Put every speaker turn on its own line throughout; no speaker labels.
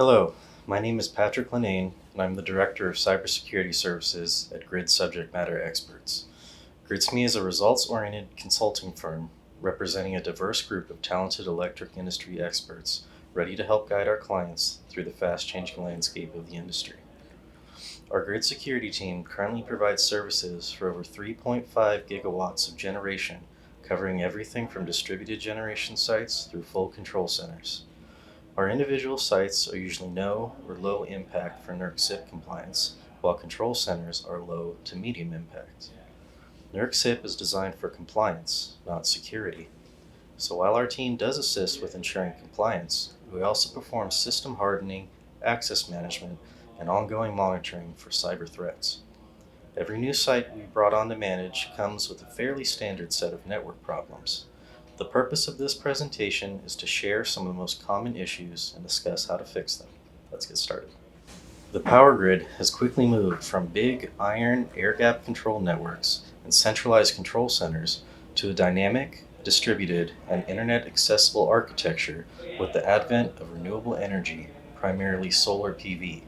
Hello, my name is Patrick Linane, and I'm the Director of Cybersecurity Services at Grid Subject Matter Experts. GridSME is a results-oriented consulting firm representing a diverse group of talented electric industry experts ready to help guide our clients through the fast-changing landscape of the industry. Our grid security team currently provides services for over 3.5 gigawatts of generation, covering everything from distributed generation sites through full control centers. Our individual sites are usually no or low impact for NERC-CIP compliance, while control centers are low to medium impact. NERC-CIP is designed for compliance, not security. So while our team does assist with ensuring compliance, we also perform system hardening, access management, and ongoing monitoring for cyber threats. Every new site we brought on to manage comes with a fairly standard set of network problems. The purpose of this presentation is to share some of the most common issues and discuss how to fix them. Let's get started. The power grid has quickly moved from big iron air-gap control networks and centralized control centers to a dynamic, distributed, and internet-accessible architecture with the advent of renewable energy, primarily solar PV.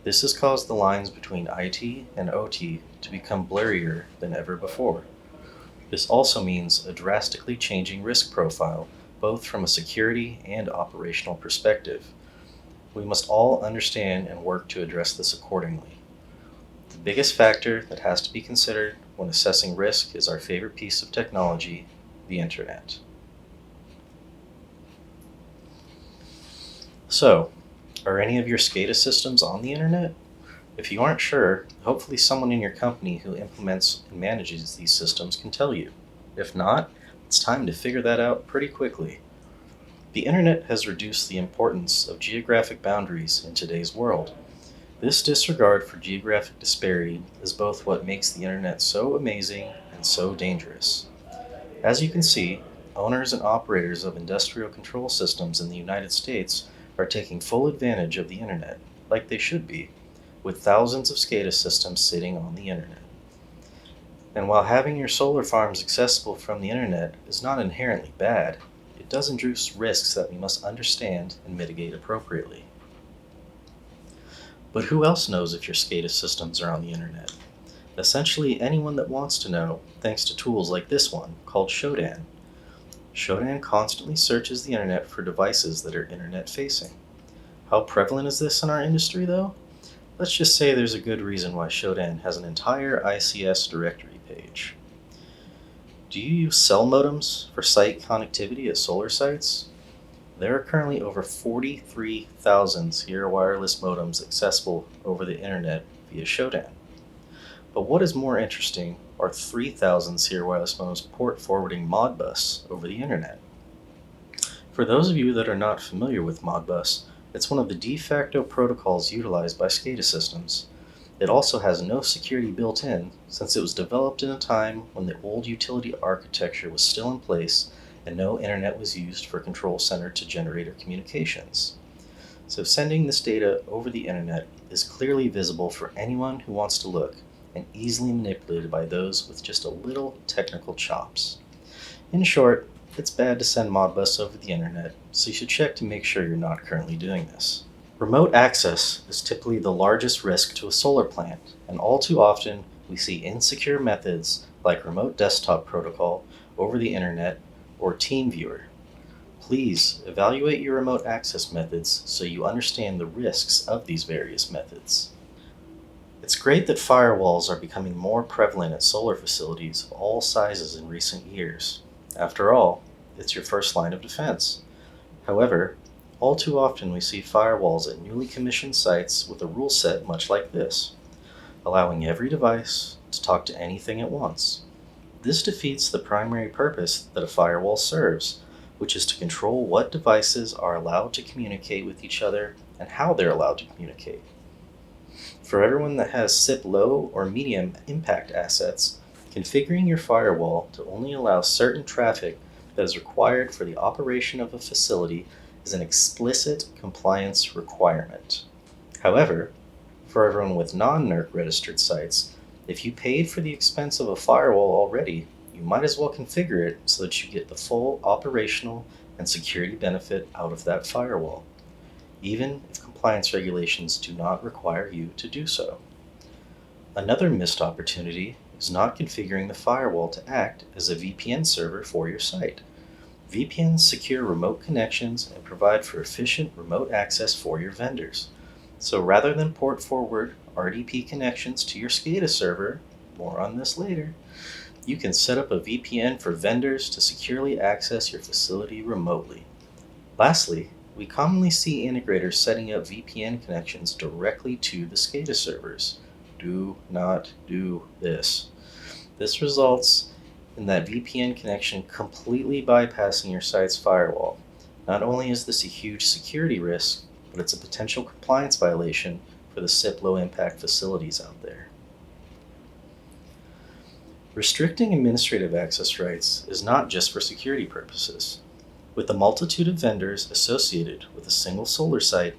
This has caused the lines between IT and OT to become blurrier than ever before. This also means a drastically changing risk profile, both from a security and operational perspective. We must all understand and work to address this accordingly. The biggest factor that has to be considered when assessing risk is our favorite piece of technology, the internet. So, are any of your SCADA systems on the internet? If you aren't sure, hopefully someone in your company who implements and manages these systems can tell you. If not, it's time to figure that out pretty quickly. The internet has reduced the importance of geographic boundaries in today's world. This disregard for geographic disparity is both what makes the internet so amazing and so dangerous. As you can see, owners and operators of industrial control systems in the United States are taking full advantage of the internet, like they should be, with thousands of SCADA systems sitting on the internet. And while having your solar farms accessible from the internet is not inherently bad, it does introduce risks that we must understand and mitigate appropriately. But who else knows if your SCADA systems are on the internet? Essentially anyone that wants to know, thanks to tools like this one called Shodan. Shodan constantly searches the internet for devices that are internet facing. How prevalent is this in our industry though? Let's just say there's a good reason why Shodan has an entire ICS directory page. Do you use cell modems for site connectivity at solar sites? There are currently over 43,000 Sierra Wireless modems accessible over the internet via Shodan. But what is more interesting are 3,000 Sierra Wireless modems port forwarding Modbus over the internet. For those of you that are not familiar with Modbus, it's one of the de facto protocols utilized by SCADA systems. It also has no security built in, since it was developed in a time when the old utility architecture was still in place and no internet was used for control center to generator communications. So sending this data over the internet is clearly visible for anyone who wants to look, and easily manipulated by those with just a little technical chops. In short, it's bad to send Modbus over the internet, so you should check to make sure you're not currently doing this. Remote access is typically the largest risk to a solar plant, and all too often we see insecure methods like remote desktop protocol over the internet or TeamViewer. Please evaluate your remote access methods so you understand the risks of these various methods. It's great that firewalls are becoming more prevalent at solar facilities of all sizes in recent years. After all, it's your first line of defense. However, all too often we see firewalls at newly commissioned sites with a rule set much like this, allowing every device to talk to anything at once. This defeats the primary purpose that a firewall serves, which is to control what devices are allowed to communicate with each other and how they're allowed to communicate. For everyone that has SIP low or medium impact assets, configuring your firewall to only allow certain traffic that is required for the operation of a facility is an explicit compliance requirement. However, for everyone with non-NERC registered sites, if you paid for the expense of a firewall already, you might as well configure it so that you get the full operational and security benefit out of that firewall. even if compliance regulations do not require you to do so. Another missed opportunity is not configuring the firewall to act as a VPN server for your site. VPNs secure remote connections and provide for efficient remote access for your vendors. So rather than port forward RDP connections to your SCADA server, more on this later, you can set up a VPN for vendors to securely access your facility remotely. Lastly, we commonly see integrators setting up VPN connections directly to the SCADA servers. Do not do this. This results in that VPN connection completely bypassing your site's firewall. Not only is this a huge security risk, but it's a potential compliance violation for the SIP low-impact facilities out there. Restricting administrative access rights is not just for security purposes. With the multitude of vendors associated with a single solar site,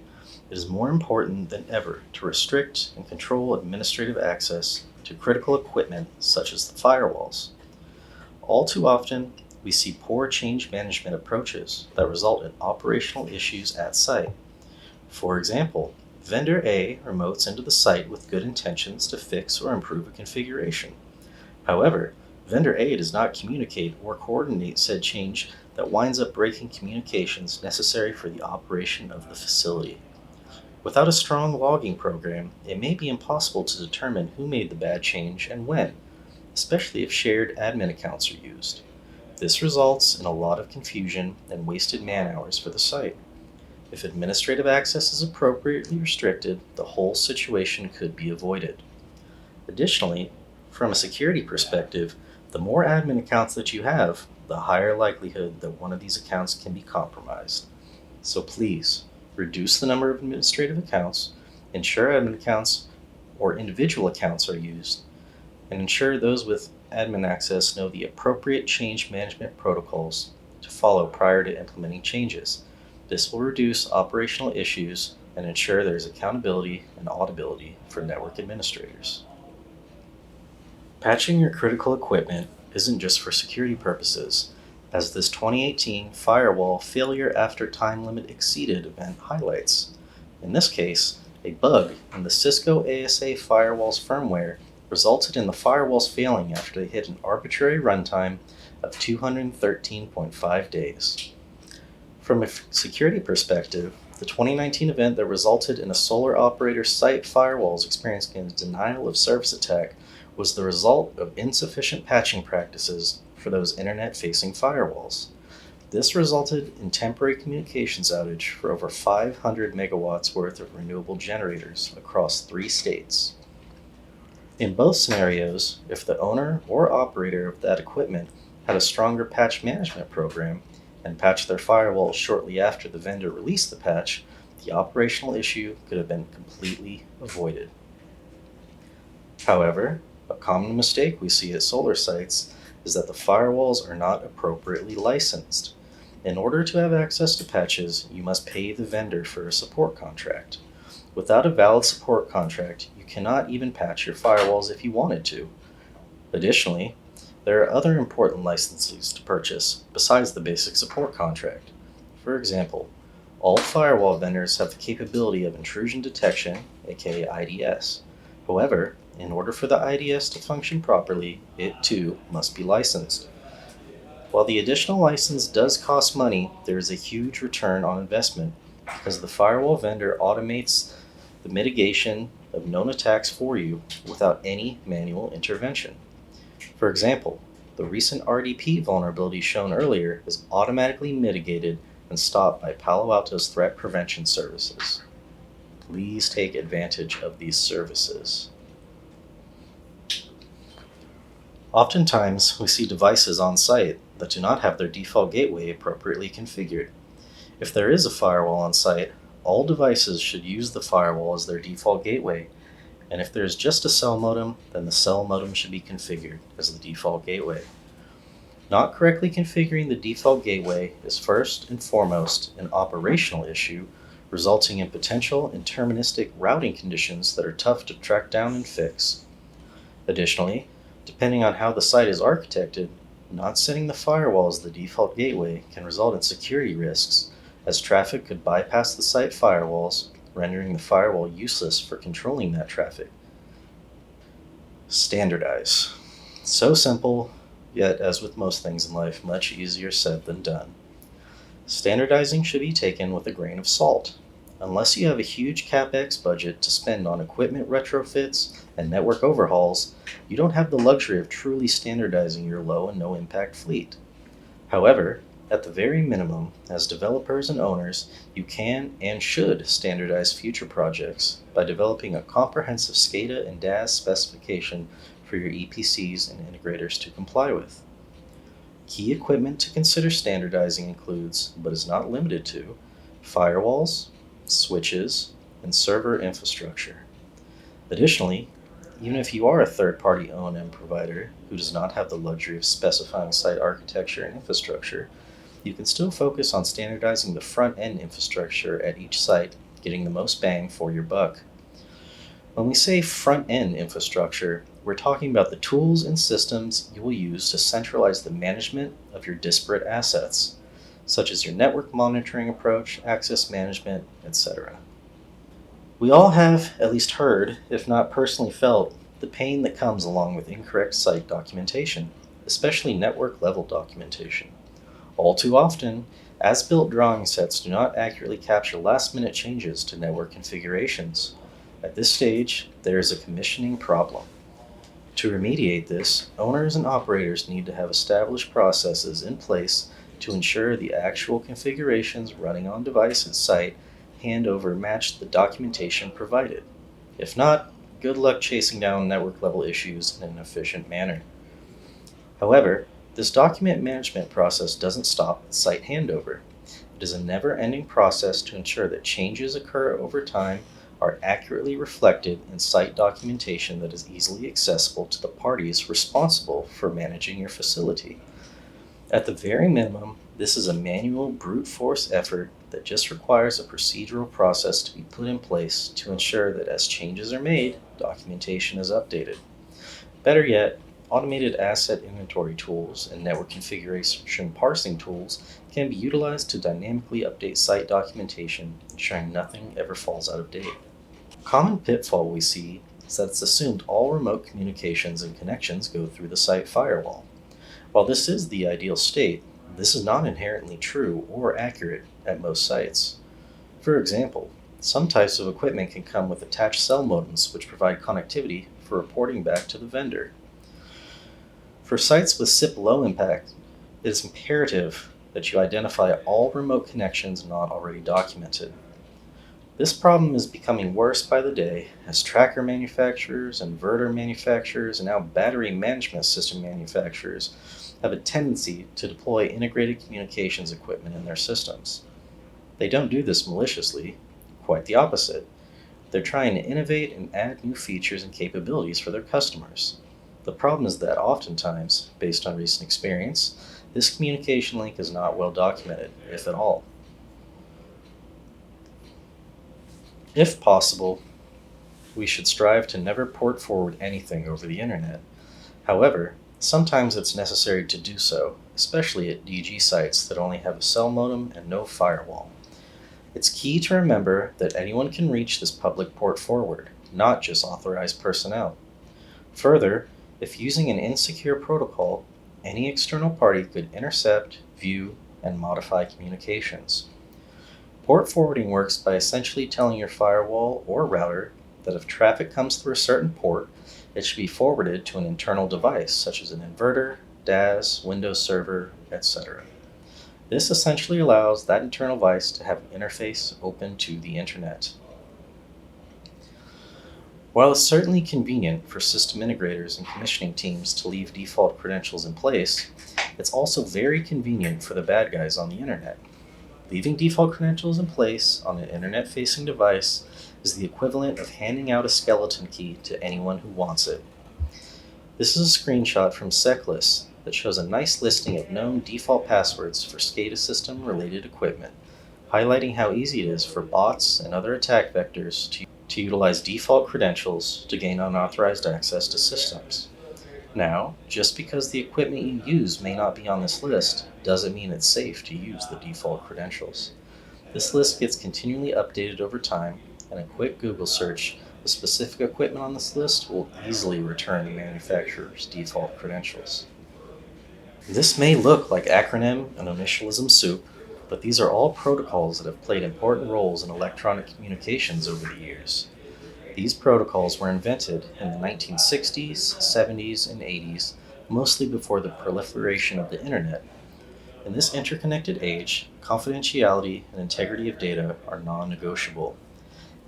it is more important than ever to restrict and control administrative access to critical equipment such as the firewalls. All too often, we see poor change management approaches that result in operational issues at site. For example, vendor A remotes into the site with good intentions to fix or improve a configuration. However, vendor A does not communicate or coordinate said change that winds up breaking communications necessary for the operation of the facility. Without a strong logging program, it may be impossible to determine who made the bad change and when, especially if shared admin accounts are used. This results in a lot of confusion and wasted man-hours for the site. If administrative access is appropriately restricted, the whole situation could be avoided. Additionally, from a security perspective, the more admin accounts that you have, the higher likelihood that one of these accounts can be compromised. So please, reduce the number of administrative accounts, ensure admin accounts or individual accounts are used, and ensure those with admin access know the appropriate change management protocols to follow prior to implementing changes. This will reduce operational issues and ensure there is accountability and auditability for network administrators. Patching your critical equipment isn't just for security purposes, as this 2018 Firewall Failure After Time Limit Exceeded event highlights. In this case, a bug in the Cisco ASA Firewall's firmware resulted in the firewalls failing after they hit an arbitrary runtime of 213.5 days. From a security perspective, the 2019 event that resulted in a solar operator site firewalls experiencing a denial of service attack was the result of insufficient patching practices for those internet-facing firewalls. This resulted in temporary communications outage for over 500 megawatts worth of renewable generators across 3 states. In both scenarios, if the owner or operator of that equipment had a stronger patch management program and patched their firewall shortly after the vendor released the patch, the operational issue could have been completely avoided. However, a common mistake we see at solar sites is that the firewalls are not appropriately licensed. In order to have access to patches, you must pay the vendor for a support contract. Without a valid support contract, you cannot even patch your firewalls if you wanted to. Additionally, there are other important licenses to purchase besides the basic support contract. For example, all firewall vendors have the capability of intrusion detection, aka IDS. However, in order for the IDS to function properly, it too must be licensed. While the additional license does cost money, there is a huge return on investment because the firewall vendor automates the mitigation of known attacks for you without any manual intervention. For example, the recent RDP vulnerability shown earlier is automatically mitigated and stopped by Palo Alto's threat prevention services. Please take advantage of these services. Oftentimes, we see devices on site that do not have their default gateway appropriately configured. If there is a firewall on site, all devices should use the firewall as their default gateway, and if there is just a cell modem, then the cell modem should be configured as the default gateway. Not correctly configuring the default gateway is first and foremost an operational issue, resulting in potential interministic routing conditions that are tough to track down and fix. Additionally, depending on how the site is architected, not setting the firewall as the default gateway can result in security risks, as traffic could bypass the site firewalls, rendering the firewall useless for controlling that traffic. Standardize. So simple, yet as with most things in life, much easier said than done. Standardizing should be taken with a grain of salt. Unless you have a huge CapEx budget to spend on equipment retrofits and network overhauls, you don't have the luxury of truly standardizing your low and no impact fleet. However, at the very minimum, as developers and owners, you can and should standardize future projects by developing a comprehensive SCADA and DAS specification for your EPCs and integrators to comply with. Key equipment to consider standardizing includes, but is not limited to, firewalls, switches, and server infrastructure. Additionally, even if you are a third-party O&M provider who does not have the luxury of specifying site architecture and infrastructure, you can still focus on standardizing the front-end infrastructure at each site, getting the most bang for your buck. When we say front-end infrastructure, we're talking about the tools and systems you will use to centralize the management of your disparate assets, such as your network monitoring approach, access management, etc. We all have at least heard, if not personally felt, the pain that comes along with incorrect site documentation, especially network-level documentation. All too often, as-built drawing sets do not accurately capture last-minute changes to network configurations. At this stage, there is a commissioning problem. To remediate this, owners and operators need to have established processes in place to ensure the actual configurations running on device at site handover match the documentation provided. If not, good luck chasing down network-level issues in an efficient manner. However, this document management process doesn't stop at site handover. It is a never-ending process to ensure that changes occur over time are accurately reflected in site documentation that is easily accessible to the parties responsible for managing your facility. At the very minimum, this is a manual brute force effort that just requires a procedural process to be put in place to ensure that as changes are made, documentation is updated. Better yet, automated asset inventory tools and network configuration parsing tools can be utilized to dynamically update site documentation, ensuring nothing ever falls out of date. A common pitfall we see is that it's assumed all remote communications and connections go through the site firewall. While this is the ideal state, this is not inherently true or accurate at most sites. For example, some types of equipment can come with attached cell modems which provide connectivity for reporting back to the vendor. For sites with SIP low impact, it is imperative that you identify all remote connections not already documented. This problem is becoming worse by the day as tracker manufacturers, inverter manufacturers, and now battery management system manufacturers have a tendency to deploy integrated communications equipment in their systems. They don't do this maliciously, quite the opposite. They're trying to innovate and add new features and capabilities for their customers. The problem is that oftentimes, based on recent experience, this communication link is not well documented, if at all. If possible, we should strive to never port forward anything over the internet. However, sometimes it's necessary to do so, especially at DG sites that only have a cell modem and no firewall. It's key to remember that anyone can reach this public port forward, not just authorized personnel. Further, if using an insecure protocol, any external party could intercept, view, and modify communications. Port forwarding works by essentially telling your firewall or router that if traffic comes through a certain port, it should be forwarded to an internal device such as an inverter, DAS, Windows Server, etc. This essentially allows that internal device to have an interface open to the internet. While it's certainly convenient for system integrators and commissioning teams to leave default credentials in place, it's also very convenient for the bad guys on the internet. Leaving default credentials in place on an internet-facing device is the equivalent of handing out a skeleton key to anyone who wants it. This is a screenshot from SecList that shows a nice listing of known default passwords for SCADA system-related equipment, highlighting how easy it is for bots and other attack vectors to utilize default credentials to gain unauthorized access to systems. Now, just because the equipment you use may not be on this list, doesn't mean it's safe to use the default credentials. This list gets continually updated over time, and a quick Google search of specific equipment on this list will easily return the manufacturer's default credentials. This may look like acronym and initialism soup, but these are all protocols that have played important roles in electronic communications over the years. These protocols were invented in the 1960s, 70s, and 80s, mostly before the proliferation of the internet. In this interconnected age, confidentiality and integrity of data are non-negotiable.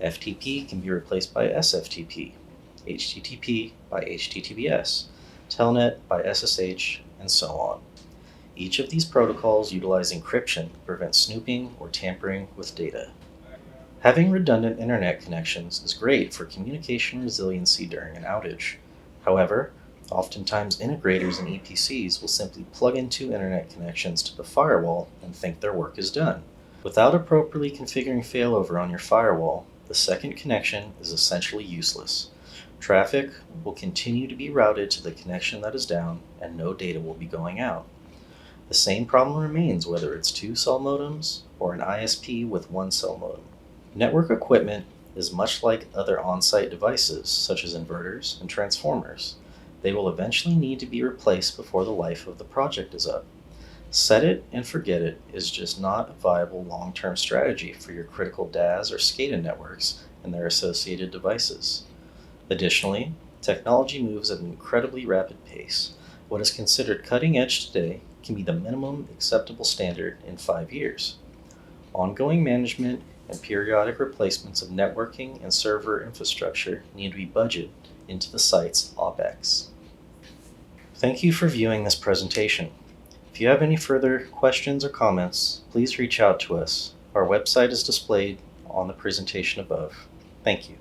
FTP can be replaced by SFTP, HTTP by HTTPS, Telnet by SSH, and so on. Each of these protocols utilize encryption to prevent snooping or tampering with data. Having redundant internet connections is great for communication resiliency during an outage. However, oftentimes integrators and EPCs will simply plug in two internet connections to the firewall and think their work is done. Without appropriately configuring failover on your firewall, the second connection is essentially useless. Traffic will continue to be routed to the connection that is down, and no data will be going out. The same problem remains whether it's two cell modems or an ISP with one cell modem. Network equipment is much like other on-site devices, such as inverters and transformers. They will eventually need to be replaced before the life of the project is up. Set it and forget it is just not a viable long-term strategy for your critical DAS or SCADA networks and their associated devices. Additionally, technology moves at an incredibly rapid pace. What is considered cutting edge today can be the minimum acceptable standard in 5 years. Ongoing management and periodic replacements of networking and server infrastructure need to be budgeted into the site's OpEx. Thank you for viewing this presentation. If you have any further questions or comments, please reach out to us. Our website is displayed on the presentation above. Thank you.